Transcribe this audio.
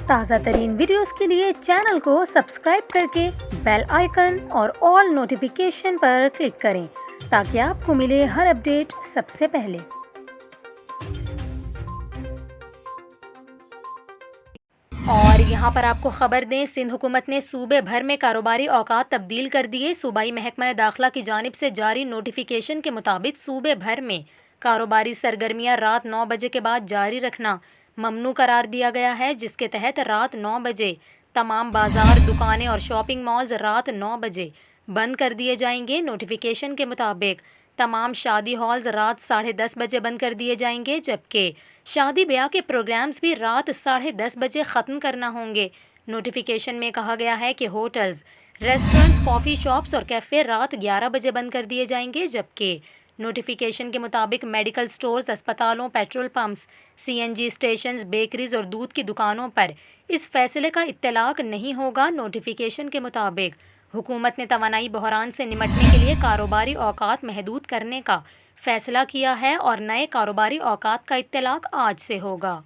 تازہ ترین ویڈیوز کے لیے چینل کو سبسکرائب کر کے بیل آئیکن اور آل نوٹیفیکیشن پر کلک کریں تاکہ آپ کو ملے ہر اپڈیٹ سب سے پہلے۔ اور یہاں پر آپ کو خبر دیں، سندھ حکومت نے صوبے بھر میں کاروباری اوقات تبدیل کر دیے۔ صوبائی محکمہ داخلہ کی جانب سے جاری نوٹیفیکیشن کے مطابق صوبے بھر میں کاروباری سرگرمیاں رات 9 بجے کے بعد جاری رکھنا ممنوع قرار دیا گیا ہے، جس کے تحت رات 9 بجے تمام بازار، دکانیں اور شاپنگ مالز رات 9 بجے بند کر دیے جائیں گے۔ نوٹیفیکیشن کے مطابق تمام شادی ہالز رات 10:30 بجے بند کر دیے جائیں گے، جبکہ شادی بیاہ کے پروگرامز بھی رات 10:30 بجے ختم کرنا ہوں گے۔ نوٹیفیکیشن میں کہا گیا ہے کہ ہوٹلز، ریسٹورنٹس، کافی شاپس اور کیفے رات 11 بجے بند کر دیے جائیں گے، جبکہ نوٹیفیکیشن کے مطابق میڈیکل سٹورز، اسپتالوں، petrol pumps, CNG stations, bakeries اور دودھ کی دکانوں پر اس فیصلے کا اطلاق نہیں ہوگا۔ نوٹیفیکیشن کے مطابق حکومت نے توانائی بحران سے نمٹنے کے لیے کاروباری اوقات محدود کرنے کا فیصلہ کیا ہے اور نئے کاروباری اوقات کا اطلاق آج سے ہوگا۔